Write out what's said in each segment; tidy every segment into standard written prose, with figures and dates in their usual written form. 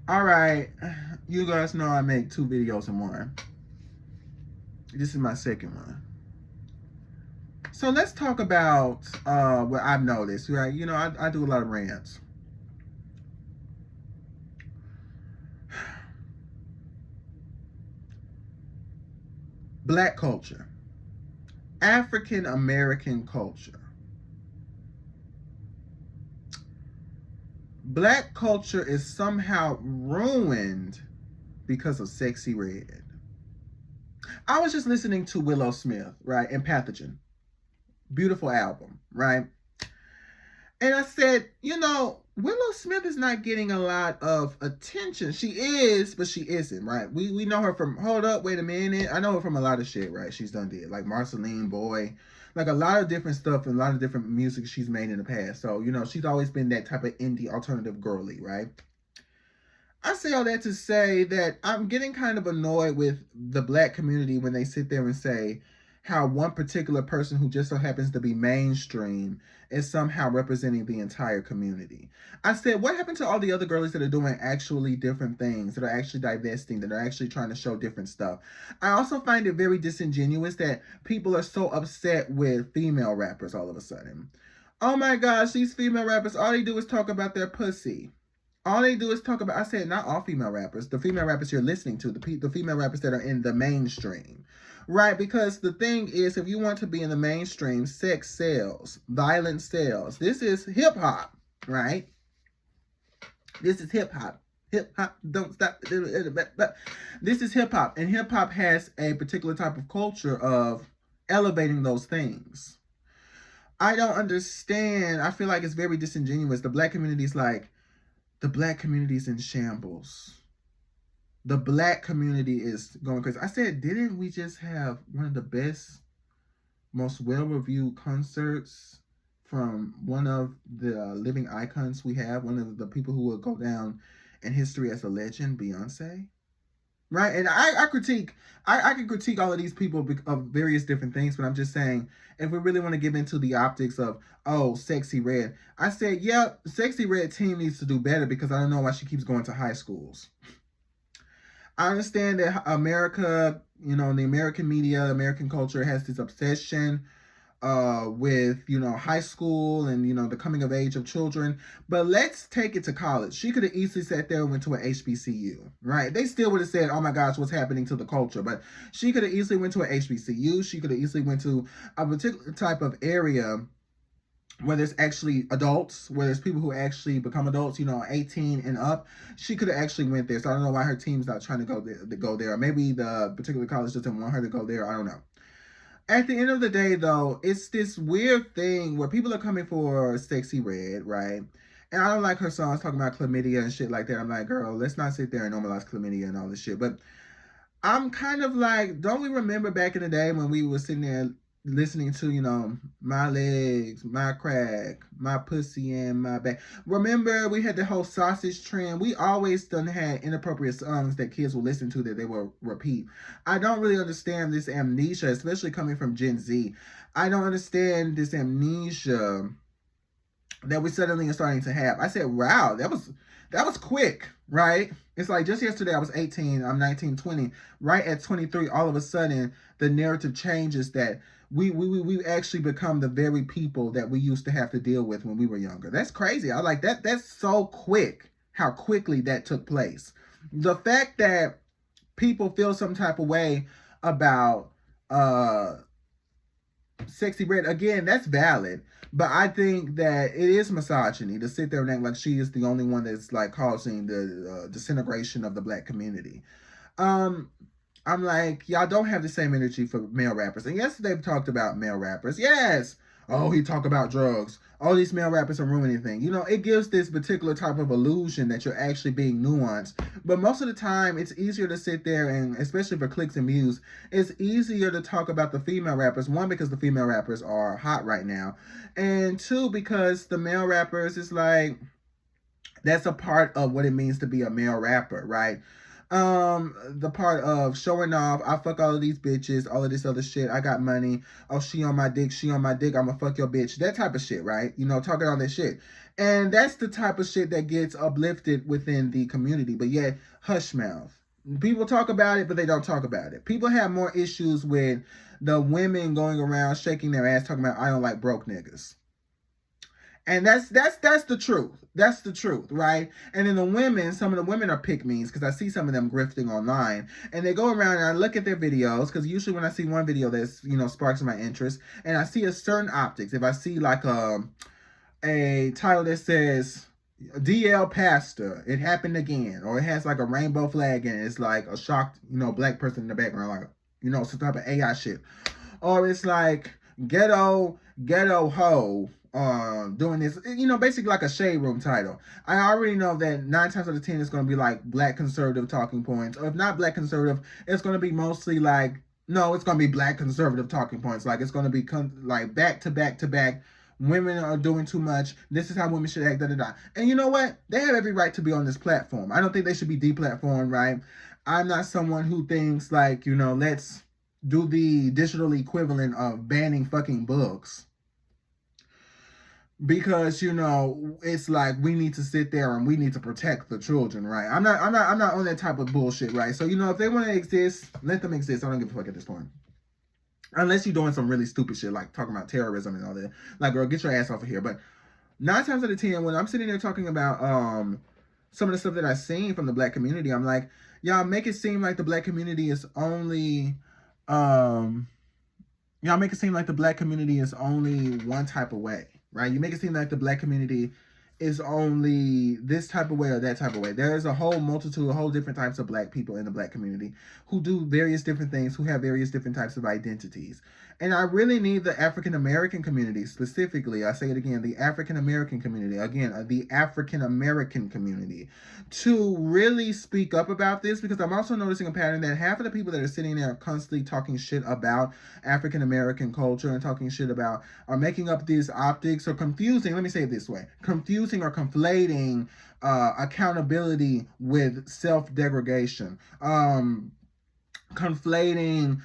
All right, you guys know I make 2 videos in one. This is my second one. So let's talk about what I've noticed, right? You know, I do a lot of rants. Black culture, African American culture. Black culture is somehow ruined because of Sexxy Red. I was just listening to Willow Smith, right, and Pathogen. Beautiful album, right? And I said, you know, Willow Smith is not getting a lot of attention. She is, but she isn't, right? We know her from, hold up, wait a minute. I know her from a lot of shit, right? She's done did, like Marceline Boy, like a lot of different stuff and a lot of different music she's made in the past. So, you know, she's always been that type of indie alternative girly, right? I say all that to say that I'm getting kind of annoyed with the black community when they sit there and say how one particular person who just so happens to be mainstream is somehow representing the entire community. I said, what happened to all the other girlies that are doing actually different things, that are actually divesting, that are actually trying to show different stuff? I also find it very disingenuous that people are so upset with female rappers all of a sudden. Oh my gosh, these female rappers, all they do is talk about their pussy. All they do is talk about. I said not all female rappers. The female rappers you're listening to, the female rappers that are in the mainstream, right? Because the thing is, if you want to be in the mainstream, sex sells, violence sells. This is hip hop, right? This is hip hop. Hip hop don't stop. This is hip hop, and hip hop has a particular type of culture of elevating those things. I don't understand. I feel like it's very disingenuous. The black community is like, the black community is in shambles. The black community is going crazy. I said, didn't we just have one of the best, most well-reviewed concerts from one of the living icons we have, one of the people who will go down in history as a legend, Beyonce? Right? And I can critique all of these people of various different things, but I'm just saying, if we really want to get into the optics of, oh, Sexxy Red, I said, yeah, Sexxy Red team needs to do better because I don't know why she keeps going to high schools. I understand that America, you know, the American media, American culture has this obsession with, you know, high school and, you know, the coming of age of children. But let's take it to college. She could have easily sat there and went to an HBCU, right? They still would have said, oh my gosh, what's happening to the culture? But she could have easily went to an HBCU. She could have easily went to a particular type of area where there's actually adults, where there's people who actually become adults, you know, 18 and up. She could have actually went there. So I don't know why her team's not trying to go there. Or maybe the particular college doesn't want her to go there. I don't know. At the end of the day, though, it's this weird thing where people are coming for Sexxy Red, right? And I don't like her songs talking about chlamydia and shit like that. I'm like, girl, let's not sit there and normalize chlamydia and all this shit. But I'm kind of like, don't we remember back in the day when we were sitting there listening to, you know, my legs, my crack, my pussy, and my back? Remember we had the whole sausage trend? We always done had inappropriate songs that kids will listen to that they will repeat. I don't really understand this amnesia, especially coming from Gen Z. I don't understand this amnesia that we suddenly are starting to have. I said, wow, that was quick, right? It's like just yesterday I was 18, I'm 19, 20. Right at 23, all of a sudden the narrative changes that we actually become the very people that we used to have to deal with when we were younger. That's crazy. I like that. That's so quick how quickly that took place. The fact that people feel some type of way about Sexy Red, again, that's valid. But I think that it is misogyny to sit there and act like she is the only one that's like causing the disintegration of the black community. Um, I'm like, y'all don't have the same energy for male rappers. And yes, they've talked about male rappers. Yes. Oh, he talk about drugs. All these male rappers are ruining things. You know, it gives this particular type of illusion that you're actually being nuanced. But most of the time, it's easier to sit there and, especially for clicks and views, it's easier to talk about the female rappers. One, because the female rappers are hot right now. And two, because the male rappers is like, that's a part of what it means to be a male rapper, right? The part of showing off, I fuck all of these bitches, all of this other shit, I got money, oh, she on my dick, I'ma fuck your bitch, that type of shit, right? You know, talking all that shit. And that's the type of shit that gets uplifted within the community, but yet, hush mouth. People talk about it, but they don't talk about it. People have more issues with the women going around shaking their ass talking about, I don't like broke niggas. And that's the truth. That's the truth, right? And then the women, some of the women are pick-me's because I see some of them grifting online, and they go around and I look at their videos because usually when I see one video that's, you know, sparks my interest, and I see a certain optics. If I see like a title that says DL Pastor, it happened again, or it has like a rainbow flag and it's like a shocked, you know, black person in the background, like, you know, some type of AI shit, or it's like ghetto hoe doing this, you know, basically like a shade room title. I already know that 9 times out of 10 it's going to be like black conservative talking points, or if not black conservative, it's going to be mostly like, no, it's going to be black conservative talking points. Like, it's going to be like back to back to back. Women are doing too much. This is how women should act, da da da. And you know what? They have every right to be on this platform. I don't think they should be deplatformed, right? I'm not someone who thinks like, you know, let's do the digital equivalent of banning fucking books. Because, you know, it's like we need to sit there and we need to protect the children, right? I'm not on that type of bullshit, right? So, you know, if they want to exist, let them exist. I don't give a fuck at this point. Unless you're doing some really stupid shit, like talking about terrorism and all that. Like, girl, get your ass off of here. But 9 times out of 10, when I'm sitting there talking about some of the stuff that I've seen from the black community, I'm like, y'all make it seem like the black community is only y'all make it seem like the black community is only one type of way, right? You make it seem like the black community is only this type of way or that type of way. There's a whole multitude, a whole different types of black people in the black community who do various different things, who have various different types of identities. And I really need the African American community, specifically, I say it again, the African American community, again, the African American community, to really speak up about this, because I'm also noticing a pattern that half of the people that are sitting there constantly talking shit about African American culture and talking shit about, are making up these optics, or confusing, let me say it this way, confusing or conflating accountability with self-degradation. Conflating,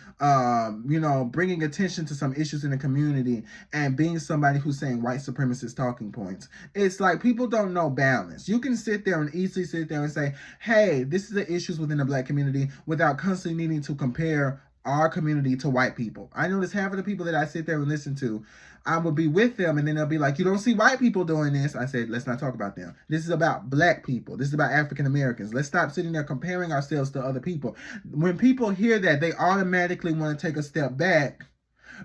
you know, bringing attention to some issues in the community and being somebody who's saying white supremacist talking points. It's like people don't know balance. You can sit there and easily sit there and say, hey, this is the issues within the black community, without constantly needing to compare our community to white people. I notice half of the people that I sit there and listen to, I would be with them and then they'll be like, you don't see white people doing this. I said, let's not talk about them. This is about black people. This is about African Americans. Let's stop sitting there comparing ourselves to other people. When people hear that, they automatically want to take a step back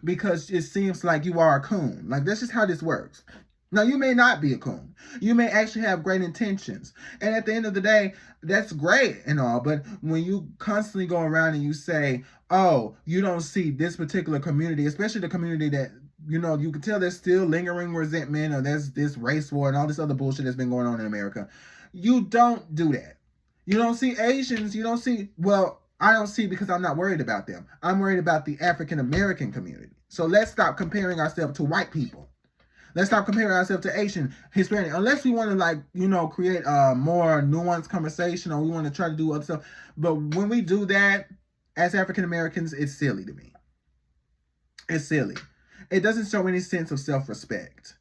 because it seems like you are a coon. Like, that's just how this works. Now, you may not be a coon. You may actually have great intentions. And at the end of the day, that's great and all. But when you constantly go around and you say, oh, you don't see this particular community, especially the community that, you know, you can tell there's still lingering resentment, or there's this race war and all this other bullshit that's been going on in America. You don't do that. You don't see Asians. You don't see, well, I don't see, because I'm not worried about them. I'm worried about the African American community. So let's stop comparing ourselves to white people. Let's stop comparing ourselves to Asian, Hispanic, unless we want to, like, you know, create a more nuanced conversation, or we want to try to do other stuff. But when we do that, as African Americans, it's silly to me. It's silly. It doesn't show any sense of self-respect.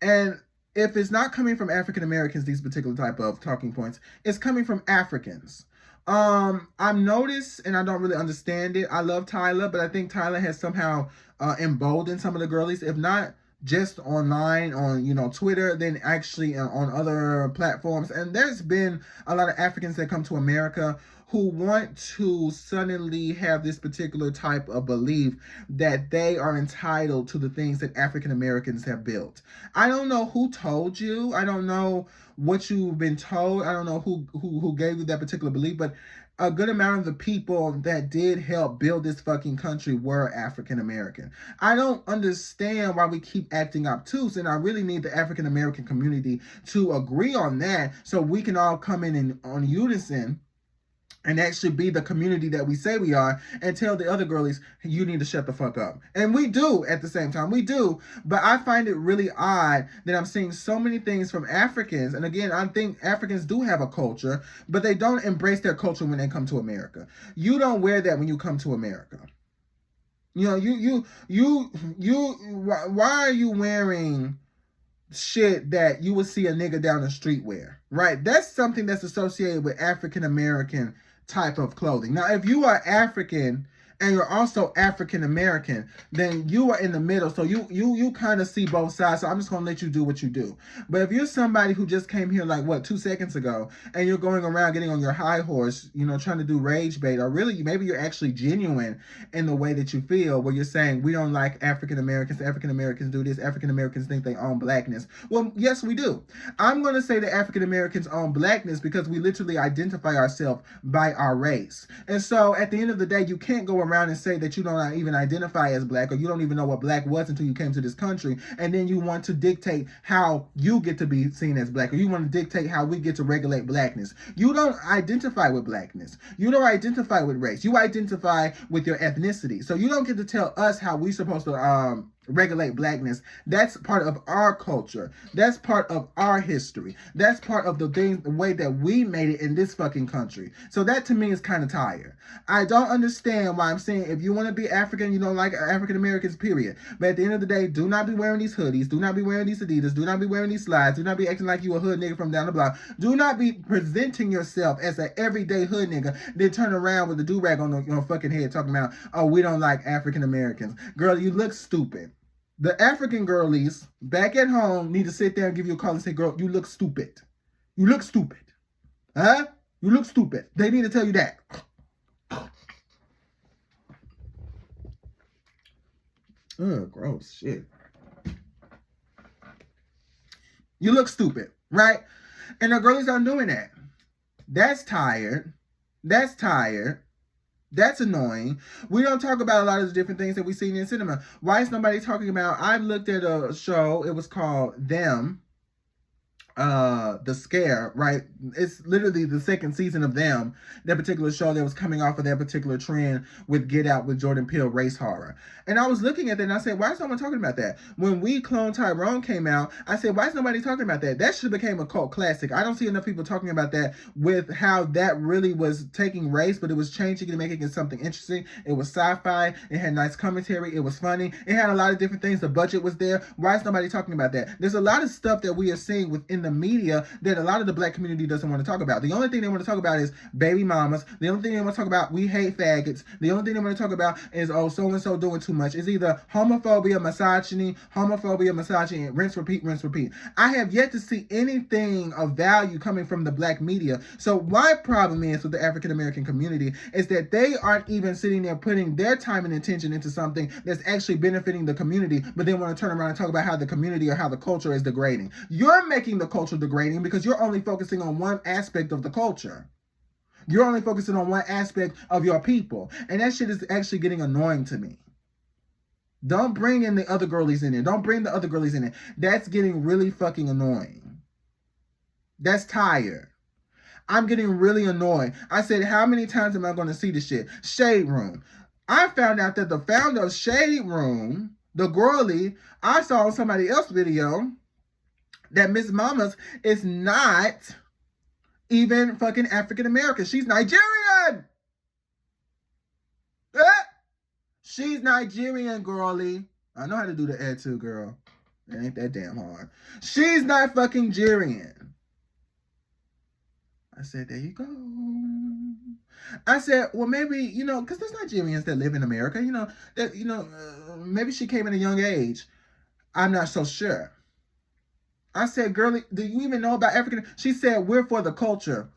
And if it's not coming from African Americans, these particular type of talking points, it's coming from Africans. I've noticed, and I don't really understand it. I love Tyler, but I think Tyler has somehow emboldened some of the girlies, if not just online on, you know, Twitter, then actually on other platforms. And there's been a lot of Africans that come to America who want to suddenly have this particular type of belief that they are entitled to the things that African Americans have built. I don't know who told you. I don't know what you've been told. I don't know who gave you that particular belief, but a good amount of the people that did help build this fucking country were African American. I don't understand why we keep acting obtuse, and I really need the African American community to agree on that so we can all come in on unison and actually be the community that we say we are, and tell the other girlies, you need to shut the fuck up. And we do at the same time. We do. But I find it really odd that I'm seeing so many things from Africans. And again, I think Africans do have a culture, but they don't embrace their culture when they come to America. You don't wear that when you come to America. You know, why are you wearing shit that you would see a nigga down the street wear, right? That's something that's associated with African American type of clothing. Now, if you are African and you're also African American, then you are in the middle. So you kind of see both sides. So I'm just gonna let you do what you do. But if you're somebody who just came here like 2 seconds ago, and you're going around getting on your high horse, you know, trying to do rage bait, or really maybe you're actually genuine in the way that you feel, where you're saying we don't like African Americans do this, African Americans think they own blackness. Well, yes, we do. I'm gonna say that African Americans own blackness because we literally identify ourselves by our race. And so at the end of the day, you can't go around and say that you don't even identify as black, or you don't even know what black was until you came to this country, and then you want to dictate how you get to be seen as black, or you want to dictate how we get to regulate blackness. You don't identify with blackness. You don't identify with race. You identify with your ethnicity. So you don't get to tell us how we're supposed to regulate blackness. That's part of our culture. That's part of our history. That's part of the way that we made it in this fucking country. So that to me is kind of tired. I don't understand why I'm saying if you want to be African, you don't like African Americans, period. But at the end of the day, do not be wearing these hoodies. Do not be wearing these Adidas. Do not be wearing these slides. Do not be acting like you a hood nigga from down the block. Do not be presenting yourself as an everyday hood nigga, then turn around with the do-rag on your fucking head talking about, oh, we don't like African Americans. Girl, you look stupid. The African girlies back at home need to sit there and give you a call and say, girl, you look stupid. You look stupid. Huh? You look stupid. They need to tell you that. Ugh, gross shit. You look stupid, right? And the girlies aren't doing that. That's tired. That's tired. That's annoying. We don't talk about a lot of the different things that we see in cinema. Why is nobody talking about? I looked at a show. It was called Them. The Scare, right? It's literally the second season of Them, that particular show that was coming off of that particular trend with Get Out with Jordan Peele, race horror. And I was looking at that and I said, why is no one talking about that? When We Clone Tyrone came out, I said, why is nobody talking about that? That should have became a cult classic. I don't see enough people talking about that, with how that really was taking race, but it was changing and making it something interesting. It was sci-fi. It had nice commentary. It was funny. It had a lot of different things. The budget was there. Why is nobody talking about that? There's a lot of stuff that we are seeing within the media that a lot of the black community doesn't want to talk about. The only thing they want to talk about is baby mamas. The only thing they want to talk about, we hate faggots. The only thing they want to talk about is, oh, so-and-so doing too much. It's either homophobia, misogyny, rinse, repeat, rinse, repeat. I have yet to see anything of value coming from the black media. So my problem is with the African American community is that they aren't even sitting there putting their time and attention into something that's actually benefiting the community, but they want to turn around and talk about how the community or how the culture is degrading. You're making the culture degrading because you're only focusing on one aspect of the culture. You're only focusing on one aspect of your people. And that shit is actually getting annoying to me. Don't bring in the other girlies in there. Don't bring the other girlies in there. That's getting really fucking annoying. That's tired. I'm getting really annoyed. I said, how many times am I going to see this shit? Shade Room. I found out that the founder of Shade Room, the girlie, I saw on somebody else's video that Miss Mamas is not even fucking African American. She's Nigerian. She's Nigerian, girlie. I know how to do the ad too, girl. It ain't that damn hard. She's not fucking Nigerian. I said, there you go. I said, well, maybe, because there's Nigerians that live in America, maybe she came at a young age. I'm not so sure. I said, girlie, do you even know about African? She said, we're for the culture.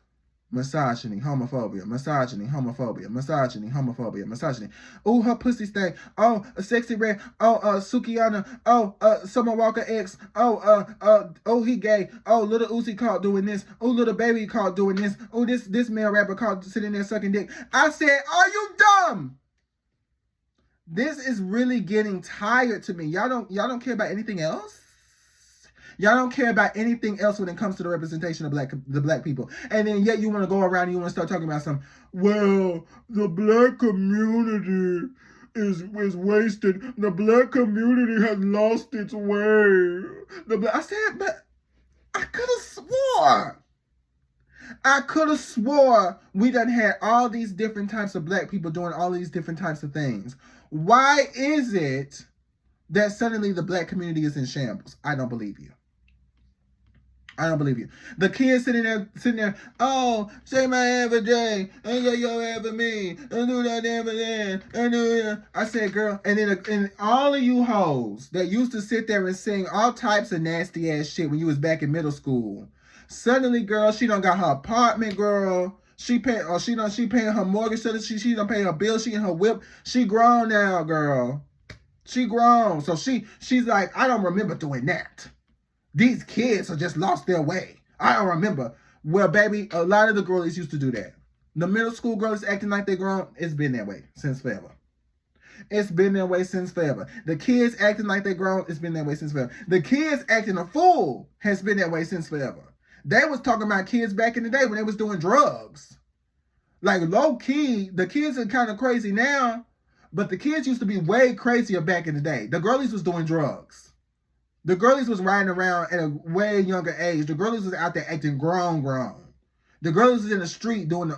Misogyny, homophobia, misogyny, homophobia, misogyny, homophobia, misogyny. Oh, her pussy stank. Oh, a sexy red. Oh, Sukiana. Oh, Summer Walker X. Oh, he gay. Oh, little Uzi caught doing this. Oh, little baby caught doing this. Oh, this male rapper caught sitting there sucking dick. I said, are you dumb? This is really getting tired to me. Y'all don't care about anything else? Y'all don't care about anything else when it comes to the representation of the black people. And then yet you want to go around and you want to start talking about some, well, the black community is wasted. The black community has lost its way. I said, but I could have swore we done had all these different types of black people doing all these different types of things. Why is it that suddenly the black community is in shambles? I don't believe you. I don't believe you. The kids sitting there, oh, shake my hand for Jay, and shake your hand for me, and do that damn for that, and do that. I said, girl, and all of you hoes that used to sit there and sing all types of nasty ass shit when you was back in middle school, suddenly, girl, she done got her apartment, girl. She paying her mortgage, so she done pay her bill, she in her whip. She grown now, girl. She grown. So she's like, I don't remember doing that. These kids have just lost their way. I don't remember. Well, baby, a lot of the girlies used to do that. The middle school girls acting like they grown, it's been that way since forever. It's been that way since forever. The kids acting like they grown, it's been that way since forever. The kids acting a fool has been that way since forever. They was talking about kids back in the day when they was doing drugs. Like low key, the kids are kind of crazy now, but the kids used to be way crazier back in the day. The girlies was doing drugs. The girlies was riding around at a way younger age. The girlies was out there acting grown. The girlies was in the street doing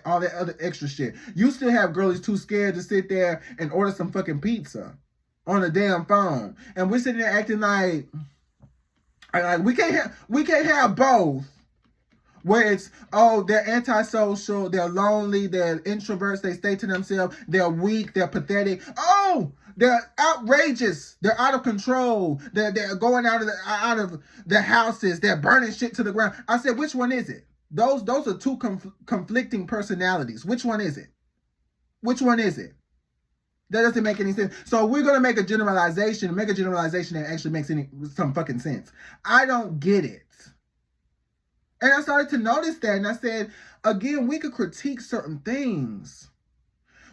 all that other extra shit. You still have girlies too scared to sit there and order some fucking pizza on a damn phone. And we're sitting there acting like we can't have both. Where it's, oh, they're antisocial, they're lonely, they're introverts, they stay to themselves, they're weak, they're pathetic. Oh, they're outrageous, they're out of control, they're going out of their houses, they're burning shit to the ground. I said, which one is it? Those are two conflicting personalities. Which one is it? Which one is it? That doesn't make any sense. So we're going to make a generalization that actually makes some fucking sense. I don't get it. And I started to notice that, and I said, again, we could critique certain things.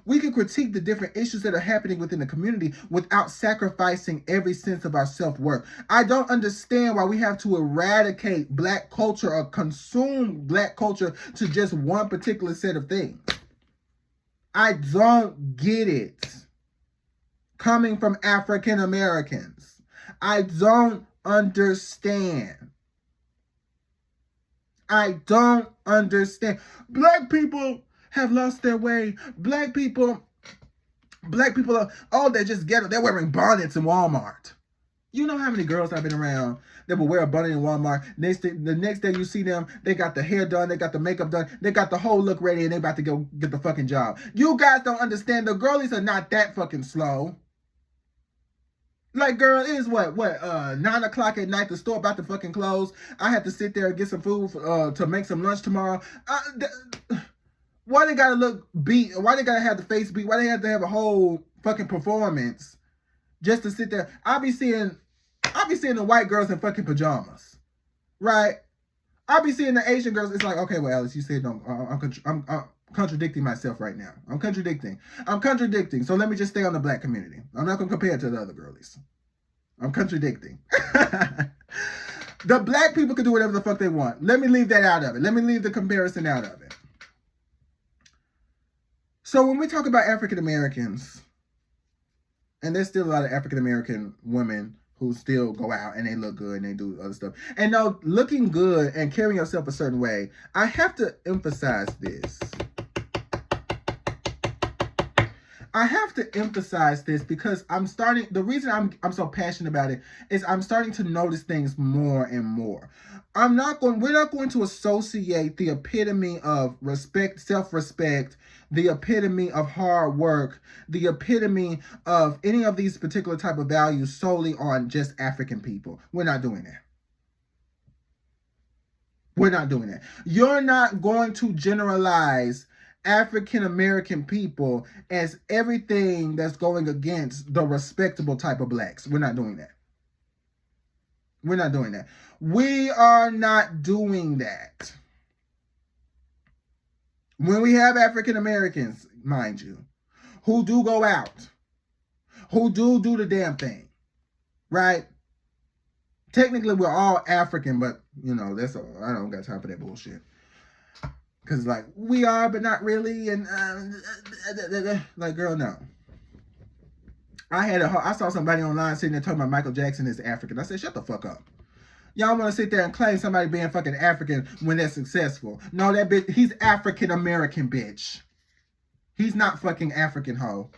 We could critique the different issues that are happening within the community without sacrificing every sense of our self-worth. I don't understand why we have to eradicate black culture or consume black culture to just one particular set of things. I don't get it. Coming from African Americans, I don't understand. I don't understand. Black people have lost their way. Black people are, oh, they're just ghetto. They're wearing bonnets in Walmart. You know how many girls I've been around that will wear a bonnet in Walmart. The next day you see them, they got the hair done, they got the makeup done, they got the whole look ready, and they about to go get the fucking job. You guys don't understand. The girlies are not that fucking slow. Like, girl, it is what, 9 o'clock at night, the store about to fucking close. I have to sit there and get some food to make some lunch tomorrow. Why they gotta look beat? Why they gotta have the face beat? Why they have to have a whole fucking performance just to sit there? I'll be seeing the white girls in fucking pajamas, right? I'll be seeing the Asian girls. It's like, okay, well, Alice, you said no. I'm contradicting myself right now. I'm contradicting. So let me just stay on the black community. I'm not going to compare it to the other girlies. I'm contradicting. The black people can do whatever the fuck they want. Let me leave that out of it. Let me leave the comparison out of it. So when we talk about African Americans, and there's still a lot of African American women who still go out and they look good and they do other stuff. And no, looking good and carrying yourself a certain way, I have to emphasize this. Because the reason I'm so passionate about it is I'm starting to notice things more and more. We're not going to associate the epitome of respect, self-respect, the epitome of hard work, the epitome of any of these particular type of values solely on just African people. We're not doing that. You're not going to generalize African American people as everything that's going against the respectable type of blacks. We're not doing that. We are not doing that. When we have African Americans, mind you, who do go out, who do the damn thing, right? Technically, we're all African, but you know, I don't got time for that bullshit. Cause like we are, but not really, and like, girl, no. I saw somebody online sitting there talking about Michael Jackson is African. I said, shut the fuck up. Y'all want to sit there and claim somebody being fucking African when they're successful? No, that bitch, he's African American, bitch. He's not fucking African, hoe.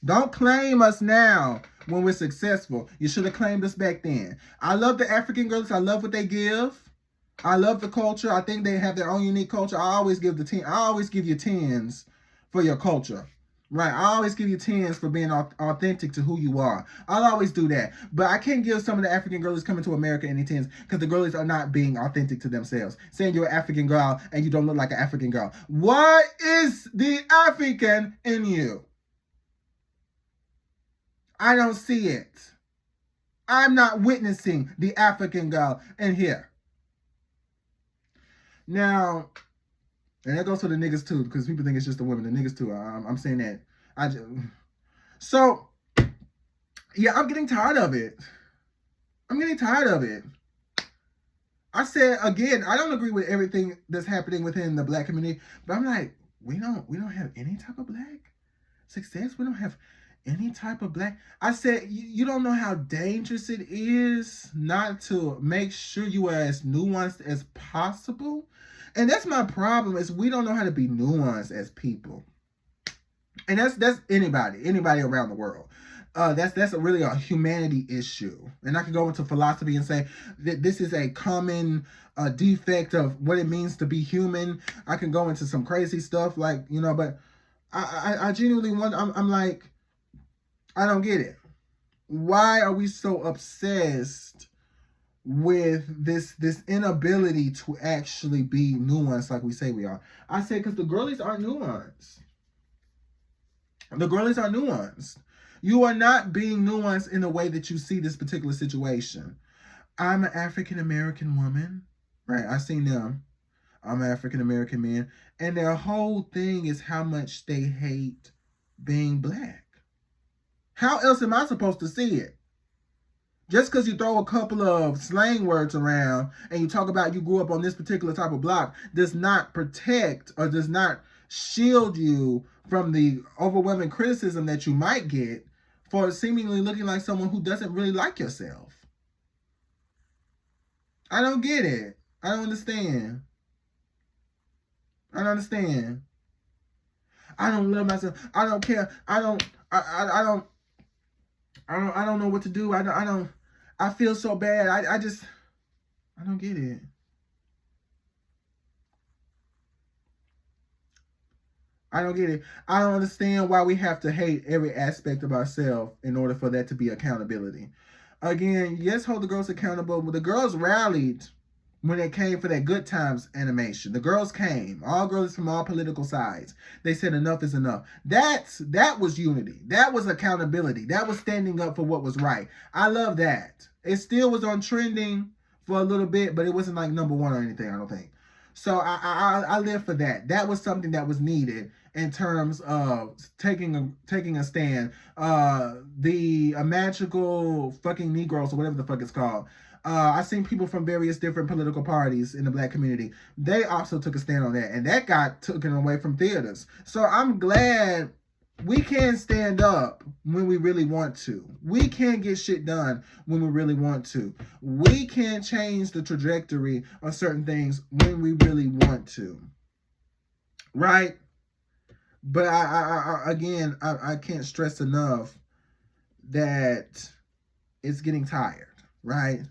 Don't claim us now when we're successful. You should have claimed us back then. I love the African girls. I love what they give. I love the culture. I think they have their own unique culture. I always give you 10s for your culture. Right, I always give you 10s for being authentic to who you are. I'll always do that. But I can't give some of the African girls coming to America any 10s because the girls are not being authentic to themselves. Saying you're an African girl and you don't look like an African girl. What is the African in you? I don't see it. I'm not witnessing the African girl in here. Now, and that goes for the niggas too, because people think it's just the women. The niggas too. I'm saying that. So, yeah, I'm getting tired of it. I said again, I don't agree with everything that's happening within the black community, but I'm like, we don't have any type of black success. We don't have any type of black. I said, you don't know how dangerous it is not to make sure you are as nuanced as possible. And that's my problem, is we don't know how to be nuanced as people. And that's anybody around the world. That's really a humanity issue. And I can go into philosophy and say that this is a common defect of what it means to be human. I can go into some crazy stuff, like, you know, but I genuinely wonder, I'm like, I don't get it. Why are we so obsessed with this inability to actually be nuanced like we say we are? I say because the girlies aren't nuanced. The girlies are nuanced. You are not being nuanced in the way that you see this particular situation. I'm an African American woman, right? I seen them. I'm an African American man, and their whole thing is how much they hate being black. How else am I supposed to see it? Just because you throw a couple of slang words around and you talk about you grew up on this particular type of block does not protect or does not shield you from the overwhelming criticism that you might get for seemingly looking like someone who doesn't really like yourself. I don't get it. I don't understand. I don't love myself. I don't care. I don't know what to do. I feel so bad. I don't get it. I don't get it. I don't understand why we have to hate every aspect of ourselves in order for that to be accountability. Again, yes, hold the girls accountable, but the girls rallied when it came for that Good Times animation. The girls came, all girls from all political sides. They said enough is enough. That was unity. That was accountability. That was standing up for what was right. I love that. It still was on trending for a little bit, but it wasn't like number one or anything, I don't think. So I live for that. That was something that was needed in terms of taking a stand. The magical fucking Negroes, or whatever the fuck it's called. I've seen people from various different political parties in the black community. They also took a stand on that, and that got taken away from theaters. So I'm glad we can stand up when we really want to. We can get shit done when we really want to. We can change the trajectory of certain things when we really want to. Right? But I can't stress enough that it's getting tired, right?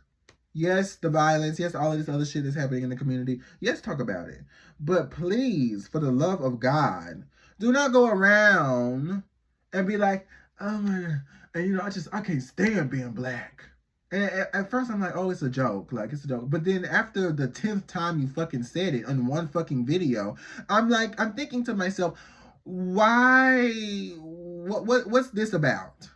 Yes, the violence. Yes, all of this other shit is happening in the community. Yes, talk about it. But please, for the love of God, do not go around and be like, oh my God. And you know, I can't stand being black. And at first I'm like, oh, it's a joke. Like, it's a joke. But then after the 10th time you fucking said it on one fucking video, I'm thinking to myself, why, what's this about?